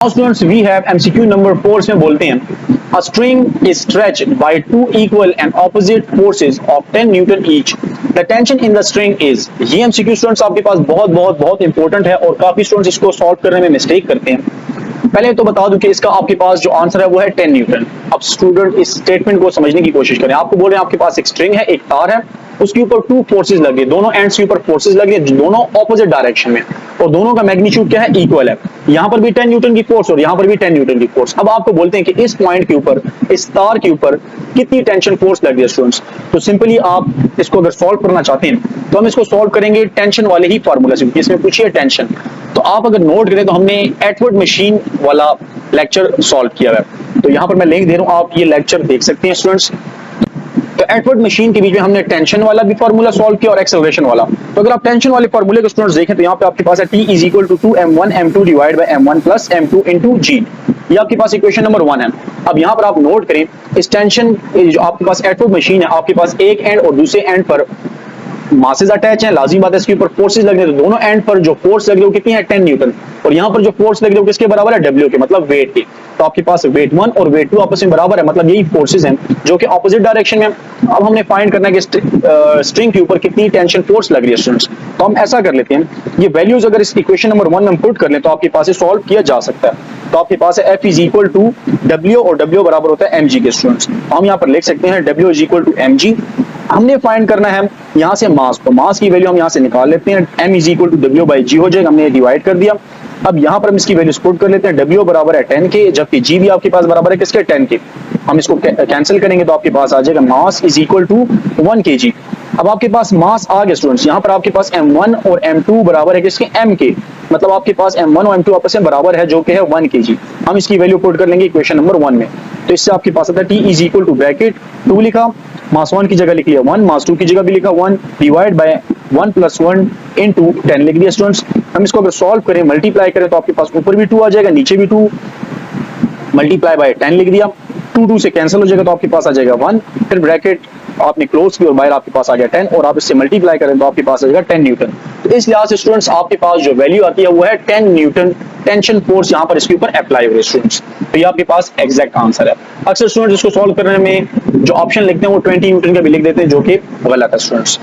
Now students, we have MCQ number 4 इसमें बोलते हैं a string is stretched by two equal and opposite forces of 10 Newton each. The tension in the string is. ये MCQ students आपके पास बहुत important है और काफी students इसको सॉल्व करने में मिस्टेक करते हैं। पहले तो बता दूं कि इसका आपके पास जो आंसर है वो है 10 न्यूटन। अब स्टूडेंट इस स्टेटमेंट को समझने की कोशिश करें। आपको बोल रहे हैं आपके पास एक स्ट्रिंग है, एक तार है, उसके ऊपर टू फोर्सेज लगे, दोनों एंड्स के ऊपर फोर्सेज लगे, दोनों ऑपोजिट डायरेक्शन में, और दोनों का मैग्नीट्यूड क्या है, इक्वल है। यहाँ पर भी 10 न्यूटन की फोर्स और यहाँ पर भी 10 न्यूटन की फोर्स। अब आपको बोलते हैं कि इस पॉइंट के ऊपर, इस तार के ऊपर कितनी टेंशन फोर्स लग रही है स्टूडेंट्स। तो सिंपली आप इसको अगर सॉल्व करना चाहते हैं तो हम इसको सॉल्व करेंगे टेंशन वाले ही फॉर्मूला से, क्योंकि इसमें पूछिए टेंशन। तो आप अगर नोट करें तो हमने एटवर्ड मशीन वाला लेक्चर सॉल्व किया है। तो यहाँ पर मैं लिंक दे रहा हूँ, आप ये लेक्चर देख सकते हैं स्टूडेंट्स। तो एटवर्ड मशीन के बीच में हमने टेंशन वाला भी फार्मूला सॉल्व किया और एक्सेलरेशन वाला। तो अगर आप टेंशन वाले फार्मूले को स्टूडेंट्स देखें तो यहाँ पे आपके पास है T is equal to 2m1 m2 divide by m1 plus m2 into g। ये आपके पास इक्वेशन नंबर 1 है। अब यहाँ पर आप नोट करें, इस टेंशन जो आपके पास एटवर्ड मशीन है, आपके पास एक एंड और दूसरे एंड पर मासेस अटैच हैं, लाजिम बात है इसके ऊपर फोर्सेस लग रहे हैं। तो दोनों एंड पर जो फोर्स लग रही है वो कितनी है, 10 न्यूटन, और यहाँ पर जो फोर्स लग रही है वो किसके बराबर है, W के, मतलब वेट के। तो आपके पास वेट 1 और वेट 2 आपस में बराबर है, मतलब यही फोर्सेस हैं जो कि ऑपोजिट डायरेक्शन में। अब हमने फाइंड करना है कि स्ट्रिंग के ऊपर कितनी टेंशन फोर्स लग रही है स्टूडेंट्स। तो हम ऐसा कर लेते हैं, ये वैल्यूज अगर इस इक्वेशन नंबर 1 में हम पुट कर लें तो आपके पास ये सॉल्व किया जा सकता है। तो आपके पास है F is equal to W और W बराबर होता है mg के स्टूडेंट्स। हम यहाँ पर लिख सकते हैं W is equal to mg। हमने फाइंड करना है यहाँ से मास, तो मास की वैल्यू हम यहाँ से निकाल लेते हैं, m is equal to W by g हो जाएगा, हमने डिवाइड कर दिया। अब यहाँ पर हम इसकी वैल्यू पुट कर लेते हैं, W बराबर है 10 के, जबकि g भी आपके पास बराबर है किसके, 10 के। हम इसको कैंसिल करेंगे तो आपके पास आ जाएगा mass is equal to 1 kg। अब आपके पास मास आ गया स्टूडेंट्स। यहाँ पर आपके पास m1 और m2 बराबर है किसके, m के, मतलब आपके पास m1 और m2 आपस में बराबर है जो कि है 1 kg। हम इसकी वैल्यू पुट कर लेंगे इक्वेशन नंबर 1 में। तो इससे आपके पास आता है T is equal to bracket 2 लिखा, मास 1 की जगह लिख लिया 1, मास 2 की जगह भी लिखा 1, डिवाइड बाय 1 प्लस 1 इनटू 10 लिख दिया स्टूडेंट्स। हम इसको अगर सॉल्व करें, मल्टीप्लाई करें तो आपके पास ऊपर भी 2 आ जाएगा, नीचे भी 2, मल्टीप्लाई बाय 10 लिख दिया, 2 से कैंसिल हो जाएगा तो आपके पास आ जाएगा 1, फिर ब्रैकेट आपने क्लोज की और बाहर आपके पास आ गया 10, और आप इससे मल्टीप्लाई करें तो आपके पास आ जाएगा 10 न्यूटन। तो इस लिहाज से स्टूडेंट्स आपके पास जो वैल्यू आती है वो है 10 न्यूटन टेंशन फोर्स यहाँ पर इसके ऊपर अप्लाई हो रही है स्टूडेंट्स। तो ये आपके पास एग्जैक्ट आंसर है। अक्सर स्टूडेंट्स इसको सॉल्व करने में जो ऑप्शन लिखते हैं वो 20 न्यूटन का भी लिख देते हैं, जो कि गलत है स्टूडेंट्स।